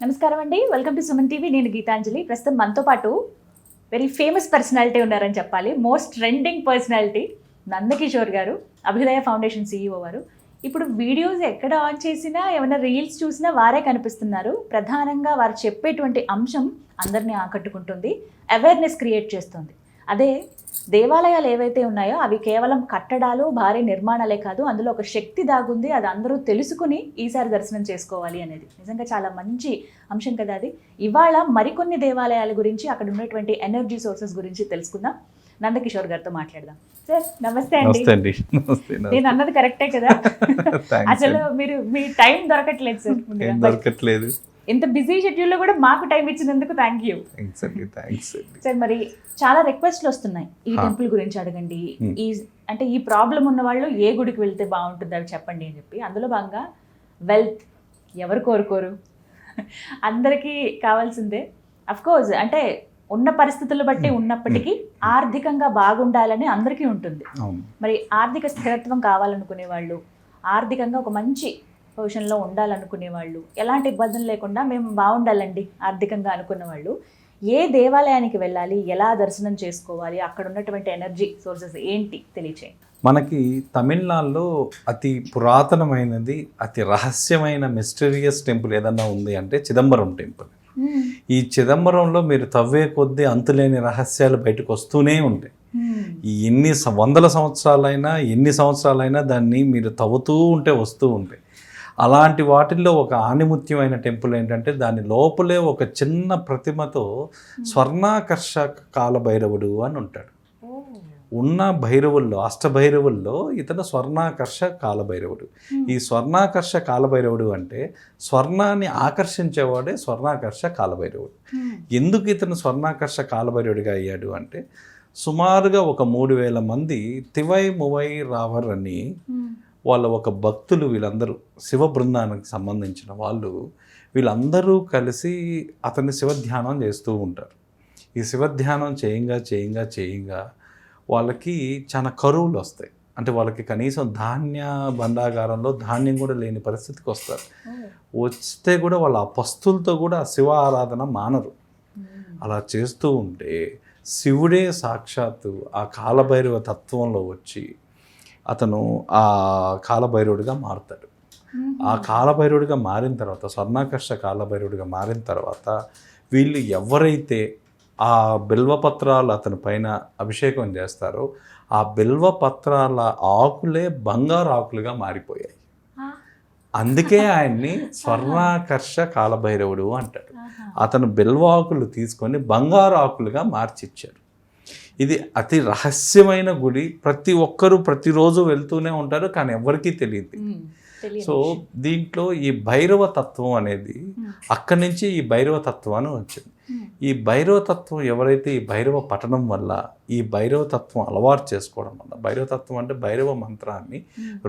నమస్కారం అండి, welcome to Suman TV. నేను గీతాంజలి. ప్రస్తుతం మనతో పాటు వెరీ ఫేమస్ పర్సనాలిటీ ఉన్నారని చెప్పాలి. మోస్ట్ ట్రెండింగ్ పర్సనాలిటీ నందకిషోర్ గారు, అభ్యుదయ ఫౌండేషన్ CEO వారు. ఇప్పుడు వీడియోస్ ఎక్కడ ఆన్ చేసినా, ఏమైనా రీల్స్ చూసినా వారే కనిపిస్తున్నారు. ప్రధానంగా వారు చెప్పేటువంటి అంశం అందరినీ ఆకట్టుకుంటుంది, అవేర్నెస్ క్రియేట్ చేస్తుంది. అదే దేవాలయాలు ఏవైతే ఉన్నాయో అవి కేవలం కట్టడాలు, భారీ నిర్మాణాలే కాదు, అందులో ఒక శక్తి దాగుంది. అది అందరూ తెలుసుకుని ఈసారి దర్శనం చేసుకోవాలి అనేది నిజంగా చాలా మంచి అంశం కదా అది. ఇవాళ మరికొన్ని దేవాలయాల గురించి, అక్కడ ఉన్నటువంటి ఎనర్జీ సోర్సెస్ గురించి తెలుసుకుందాం. నందకిషోర్ గారితో మాట్లాడదాం. సార్ నమస్తే అండి. నేను అన్నది కరెక్టే కదా? అసలు మీరు మీ టైం దొరకట్లేదు సార్. దొరకట్లేదు. ఇంత బిజీ షెడ్యూల్లో కూడా మాకు టైం ఇచ్చినందుకు థ్యాంక్ యూ సార్. మరి చాలా రిక్వెస్ట్లు వస్తున్నాయి ఈ టెంపుల్ గురించి అడగండి, అంటే ఈ ప్రాబ్లం ఉన్న వాళ్ళు ఏ గుడికి వెళ్తే బాగుంటుంది అవి చెప్పండి అని చెప్పి. అందులో భాగంగా వెల్త్ ఎవరు కోరుకోరు, అందరికీ కావాల్సిందే. అఫ్కోర్స్ అంటే ఉన్న పరిస్థితులు బట్టి ఉన్నప్పటికీ ఆర్థికంగా బాగుండాలని అందరికీ ఉంటుంది. మరి ఆర్థిక స్థిరత్వం కావాలనుకునే వాళ్ళు, ఆర్థికంగా ఒక మంచి పొజిషన్లో ఉండాలనుకునే వాళ్ళు, ఎలాంటి ఇబ్బందులు లేకుండా మేము బాగుండాలండి ఆర్థికంగా అనుకున్న వాళ్ళు ఏ దేవాలయానికి వెళ్ళాలి, ఎలా దర్శనం చేసుకోవాలి, అక్కడ ఉన్నటువంటి ఎనర్జీ సోర్సెస్ ఏంటి తెలియచేయండి. మనకి తమిళనాడులో అతి పురాతనమైనది, అతి రహస్యమైన మిస్టీరియస్ టెంపుల్ ఏదన్నా ఉంది అంటే చిదంబరం టెంపుల్. ఈ చిదంబరంలో మీరు తవ్వే కొద్దీ అంతులేని రహస్యాలు బయటకు వస్తూనే ఉంటాయి. ఎన్ని వందల సంవత్సరాలైనా, ఎన్ని సంవత్సరాలైనా దాన్ని మీరు తవ్వుతూ ఉంటే వస్తూ ఉంటాయి. అలాంటి వాటిల్లో ఒక ఆణిముత్యమైన టెంపుల్ ఏంటంటే దాని లోపలే ఒక చిన్న ప్రతిమతో స్వర్ణాకర్షక కాలభైరవుడు అని ఉంటాడు. ఉన్న భైరవుల్లో, అష్టభైరవుల్లో ఇతను స్వర్ణాకర్ష కాలభైరవుడు. ఈ స్వర్ణాకర్ష కాలభైరవుడు అంటే స్వర్ణాన్ని ఆకర్షించేవాడే స్వర్ణాకర్ష కాలభైరవుడు. ఎందుకు ఇతను స్వర్ణాకర్ష కాలభైరవుడిగా అయ్యాడు అంటే సుమారుగా ఒక 3000 మంది తివై మువై రావర్ అని వాళ్ళ ఒక భక్తులు, వీళ్ళందరూ శివ బృందానికి సంబంధించిన వాళ్ళు, వీళ్ళందరూ కలిసి అతన్ని శివధ్యానం చేస్తూ ఉంటారు. ఈ శివధ్యానం చేయంగా వాళ్ళకి చాలా కరువులు వస్తాయి. అంటే వాళ్ళకి కనీసం ధాన్య భండాగారంలో ధాన్యం కూడా లేని పరిస్థితికి వస్తారు. వస్తే కూడా వాళ్ళ ఆ పస్తులతో కూడా శివ ఆరాధన మానరు. అలా చేస్తూ ఉంటే శివుడే సాక్షాత్తు ఆ కాలభైరవ తత్వంలో వచ్చి అతను ఆ కాలభైరవుడిగా మారుతాడు. ఆ కాలభైరవుడిగా మారిన తర్వాత, స్వర్ణాకర్ష కాలభైరవుడిగా మారిన తర్వాత, వీళ్ళు ఎవరైతే ఆ బిల్వపత్రాలు అతని పైన అభిషేకం చేస్తారో ఆ బిల్వపత్రాల ఆకులే బంగారు ఆకులుగా మారిపోయాయి. అందుకే ఆయన్ని స్వర్ణాకర్ష కాలభైరవుడు అంటాడు. అతను బిల్వాకులు తీసుకొని బంగారు ఆకులుగా మార్చిచ్చారు. ఇది అతి రహస్యమైన గుడి. ప్రతి ఒక్కరూ ప్రతిరోజు వెళ్తూనే ఉంటారు, కానీ ఎవరికీ తెలియదు. సో దీంట్లో ఈ భైరవ తత్వం అనేది అక్కడి నుంచి ఈ భైరవ తత్వాన్ని వచ్చింది. ఈ భైరవ తత్వం ఎవరైతే ఈ భైరవ పఠనం వల్ల, ఈ భైరవ తత్వం అలవాటు చేసుకోవడం వల్ల, భైరవ తత్వం అంటే భైరవ మంత్రాన్ని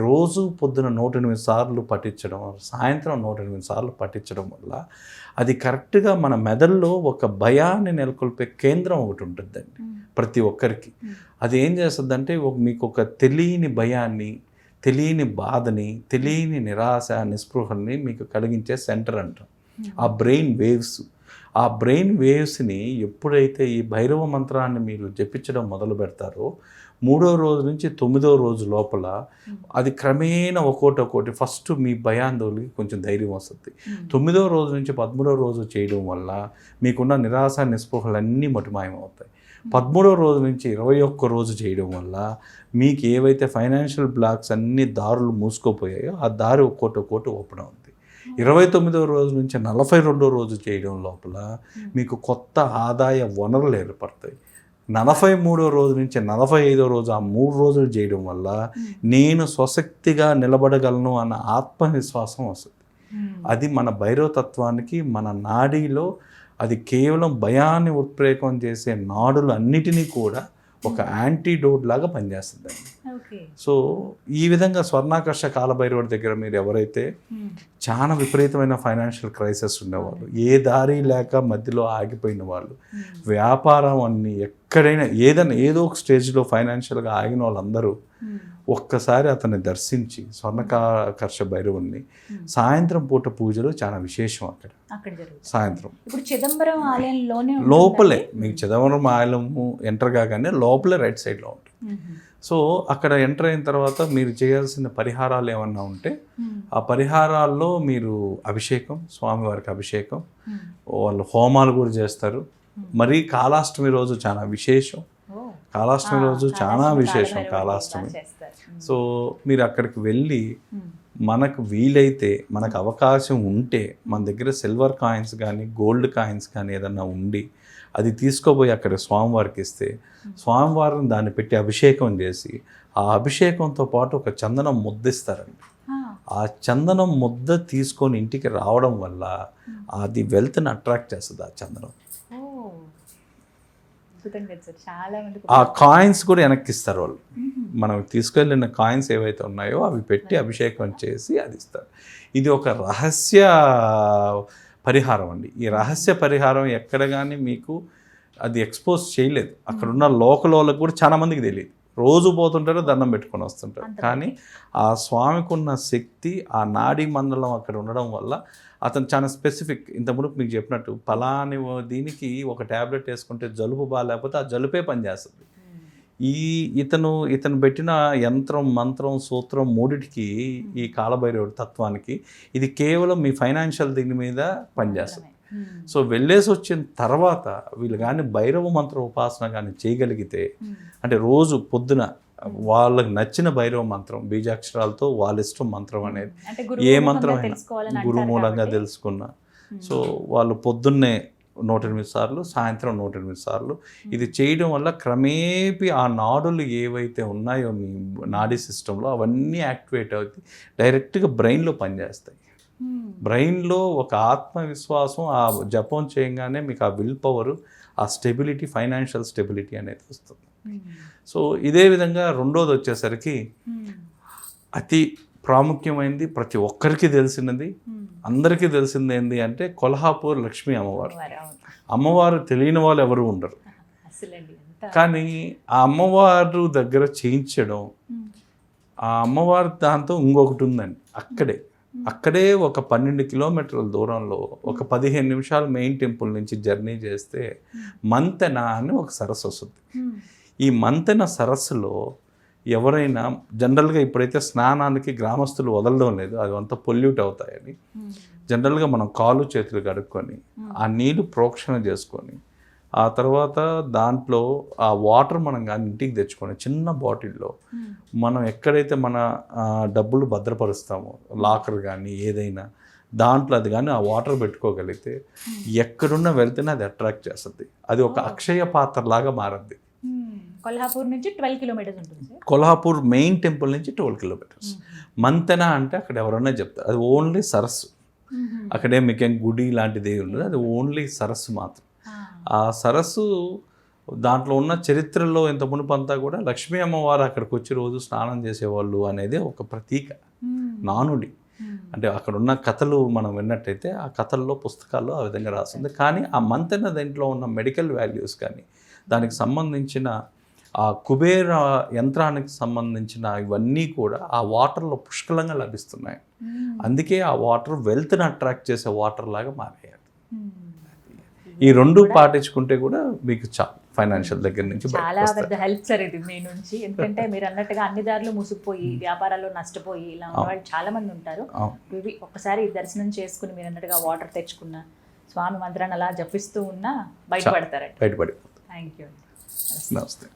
రోజు పొద్దున 108 సార్లు పఠించడం, సాయంత్రం 108 సార్లు పఠించడం వల్ల అది కరెక్ట్గా మన మెదడులో ఒక భయాన్ని నెలకొల్పే కేంద్రం ఒకటి ఉంటుందండి ప్రతి ఒక్కరికి. అది ఏం చేస్తుందంటే మీకు ఒక తెలియని భయాన్ని, తెలియని బాధని, తెలియని నిరాశ, నిస్పృహల్ని మీకు కలిగించే సెంటర్ అంటాం. ఆ బ్రెయిన్ వేవ్స్ని ఎప్పుడైతే ఈ భైరవ మంత్రాన్ని మీరు జపించడం మొదలు పెడతారో 3వ రోజు నుంచి 9వ రోజు లోపల అది క్రమేణా ఒక్కోటి ఫస్ట్ మీ భయాందోళనకి కొంచెం ధైర్యం వస్తుంది. 9వ రోజు నుంచి 13వ రోజు చేయడం వల్ల మీకున్న నిరాశ, నిస్పృహలన్నీ మటుమాయమవుతాయి. 13వ రోజు నుంచి 21వ రోజు చేయడం వల్ల మీకు ఏవైతే ఫైనాన్షియల్ బ్లాక్స్ అన్ని దారులు మూసుకోపోయాయో ఆ దారి ఒక్కోటి ఓపెన్ అవుతుంది. 29వ రోజు నుంచి 42వ రోజు చేయడం లోపల మీకు కొత్త ఆదాయ వనరులు ఏర్పడతాయి. 43వ రోజు నుంచి 45వ రోజు, ఆ 3 రోజులు చేయడం వల్ల నేను స్వశక్తిగా నిలబడగలను అన్న ఆత్మవిశ్వాసం వస్తుంది. అది మన భైరవతత్వానికి, మన నాడీలో అది కేవలం భయాన్ని ఉత్ప్రేరకం చేసే నాడులు అన్నిటినీ కూడా ఒక యాంటీడోట్ లాగా పనిచేస్తుందండి. సో ఈ విధంగా స్వర్ణాకర్ష కాలభైరవుడి దగ్గర మీరు ఎవరైతే చాలా విపరీతమైన ఫైనాన్షియల్ క్రైసిస్ ఉండేవాళ్ళు, ఏ దారి లేక మధ్యలో ఆగిపోయిన వాళ్ళు, వ్యాపారం అన్ని ఎక్కడైనా ఏదో ఒక స్టేజ్లో ఫైనాన్షియల్గా ఆగిన వాళ్ళందరూ ఒక్కసారి అతన్ని దర్శించి స్వర్ణకాకర్ష భైరవుణ్ణి సాయంత్రం పూట పూజలు చాలా విశేషం అక్కడ జరుగుతుంది. సాయంత్రం ఇప్పుడు చిదంబరం ఆలయంలోనే లోపలే మీకు చిదంబరం ఆలయము ఎంటర్ కాగానే లోపలే రైట్ సైడ్లో ఉంటుంది. సో అక్కడ ఎంటర్ అయిన తర్వాత మీరు చేయాల్సిన పరిహారాలు ఏమన్నా ఉంటే ఆ పరిహారాల్లో మీరు అభిషేకం, స్వామివారికి అభిషేకం, వాళ్ళు హోమాలు కూడా చేస్తారు. మరి కాళాష్టమి రోజు చాలా విశేషం. కాళాష్టమి రోజు చాలా విశేషం కాళాష్టమి. సో మీరు అక్కడికి వెళ్ళి మనకు వీలైతే మనకు అవకాశం ఉంటే మన దగ్గర సిల్వర్ కాయిన్స్ కానీ గోల్డ్ కాయిన్స్ కానీ ఏదన్నా ఉండి అది తీసుకోపోయి అక్కడ స్వామివారికి ఇస్తే స్వామివారిని దాన్ని పెట్టి అభిషేకం చేసి ఆ అభిషేకంతో పాటు ఒక చందనం ముద్ద ఇస్తారండి. ఆ చందనం ముద్ద తీసుకొని ఇంటికి రావడం వల్ల అది వెల్త్ని అట్రాక్ట్ చేస్తుంది ఆ చందనం. ఆ కాయిన్స్ కూడా వెనక్కి ఇస్తారు వాళ్ళు. మనం తీసుకెళ్ళిన కాయిన్స్ ఏవైతే ఉన్నాయో అవి పెట్టి అభిషేకం చేసి అది ఇస్తారు. ఇది ఒక రహస్య పరిహారం అండి. ఈ రహస్య పరిహారం ఎక్కడ కానీ మీకు అది ఎక్స్పోజ్ చేయలేదు. అక్కడ ఉన్న లోకల్ వాళ్ళకి కూడా చాలా మందికి తెలియదు. రోజు పోతుంటారు, దండం పెట్టుకొని వస్తుంటారు. కానీ ఆ స్వామికి ఉన్న శక్తి, ఆ నాడీ మండలం అక్కడ ఉండడం వల్ల అతను చాలా స్పెసిఫిక్. ఇంతకుముందు మీకు చెప్పినట్టు పలాని దీనికి ఒక ట్యాబ్లెట్ వేసుకుంటే జలుబు బాగాలేకపోతే ఆ జలుపే పనిచేస్తుంది. ఇతను పెట్టిన యంత్రం, మంత్రం, సూత్రం మూడిటికి ఈ కాలభైరవుడి తత్వానికి ఇది కేవలం మీ ఫైనాన్షియల్ దీని మీద పనిచేస్తుంది. సో వెళ్ళేసి వచ్చిన తర్వాత వీళ్ళు కానీ భైరవ మంత్ర ఉపాసన కానీ చేయగలిగితే, అంటే రోజు పొద్దున వాళ్ళకి నచ్చిన భైరవ మంత్రం బీజాక్షరాలతో వాళ్ళ ఇష్టం మంత్రం అనేది ఏ మంత్రం అయినా గురు మూలంగా తెలుసుకున్నా, సో వాళ్ళు పొద్దున్నే 108 సార్లు, సాయంత్రం 108 సార్లు ఇది చేయడం వల్ల క్రమేపీ ఆ నాడులు ఏవైతే ఉన్నాయో మీ నాడీ సిస్టంలో అవన్నీ యాక్టివేట్ అవుతాయి, డైరెక్ట్గా బ్రెయిన్లో పనిచేస్తాయి. బ్రెయిన్లో ఒక ఆత్మవిశ్వాసం, ఆ జపం చేయగానే మీకు ఆ విల్ పవర్, ఆ స్టెబిలిటీ, ఫైనాన్షియల్ స్టెబిలిటీ అనేది వస్తుంది. సో ఇదే విధంగా రెండోది వచ్చేసరికి అతి ప్రాముఖ్యమైనది, ప్రతి ఒక్కరికి తెలిసినది, అందరికీ తెలిసింది ఏంటి అంటే కొల్హాపూర్ లక్ష్మీ అమ్మవారు తెలియని వాళ్ళు ఎవరు ఉండరు. కానీ ఆ అమ్మవారు దగ్గర చేయించడం, ఆ అమ్మవారి దాంతో ఇంకొకటి ఉందండి. అక్కడే ఒక 12 కిలోమీటర్ల దూరంలో ఒక 15 నిమిషాలు మెయిన్ టెంపుల్ నుంచి జర్నీ చేస్తే మంతెన అని ఒక సరస్సు వస్తుంది. ఈ మంతెన సరస్సులో ఎవరైనా జనరల్గా ఇప్పుడైతే స్నానానికి గ్రామస్తులు వదలడం లేదు, అది అంతా పొల్యూట్ అవుతాయని జనరల్గా మనం కాళ్ళు చేతులు కడుక్కొని ఆ నీళ్ళు ప్రోక్షణ చేసుకొని ఆ తర్వాత దాంట్లో ఆ వాటర్ మనం కానీ ఇంటికి తెచ్చుకొని చిన్న బాటిల్లో మనం ఎక్కడైతే మన డబ్బులు భద్రపరుస్తామో లాకర్ కానీ ఏదైనా దాంట్లో అది కానీ ఆ వాటర్ పెట్టుకోగలిగితే ఎక్కడున్నా వెళ్తేనే అది అట్రాక్ట్ చేస్తుంది. అది ఒక అక్షయ పాత్ర లాగా మారద్ది. కొల్హాపూర్ నుంచి 12 కిలోమీటర్స్ ఉంటుంది. కొల్హాపూర్ మెయిన్ టెంపుల్ నుంచి 12 కిలోమీటర్స్. మంతెన అంటే అక్కడ ఎవరన్నా చెప్తారు, అది ఓన్లీ సరస్సు. అక్కడే మీకేం గుడి లాంటిది ఉండదు, అది ఓన్లీ సరస్సు మాత్రం. ఆ సరస్సు దాంట్లో ఉన్న చరిత్రలో ఇంత మునుపంతా కూడా లక్ష్మీ అమ్మవారు అక్కడికి వచ్చి రోజు స్నానం చేసేవాళ్ళు అనేది ఒక ప్రతీక, నానుడి. అంటే అక్కడ ఉన్న కథలు మనం విన్నట్టయితే ఆ కథల్లో, పుస్తకాల్లో ఆ విధంగా రాస్తుంది. కానీ ఆ మంతెన దీంట్లో ఉన్న మెడికల్ వాల్యూస్ కానీ దానికి సంబంధించిన ఆ కుబేర యంత్రానికి సంబంధించిన ఇవన్నీ కూడా ఆ వాటర్లో పుష్కలంగా లభిస్తున్నాయి. అందుకే ఆ వాటర్ వెల్త్ని అట్రాక్ట్ చేసే వాటర్ లాగా మారాయి. ఈ రెండు పాటించుకుంటే కూడా మీకు ఫైనాన్షియల్ దగ్గర నుంచి చాలా పెద్ద హెల్ప్ సార్ ఇది మీ నుంచి. ఎందుకంటే మీరు అన్నట్టుగా అన్ని దారులు మూసుకుపోయి వ్యాపారాల్లో నష్టపోయి ఇలా ఉన్న వాళ్ళు చాలా మంది ఉంటారు. ఇవి ఒక్కసారి దర్శనం చేసుకుని మీరు అన్నట్టుగా వాటర్ తెచ్చుకున్న స్వామి మంత్రాన్ని అలా జపిస్తూ ఉన్నా బయటపడతారండి. బయటపడిపోతారు. Thank you. నమస్తే.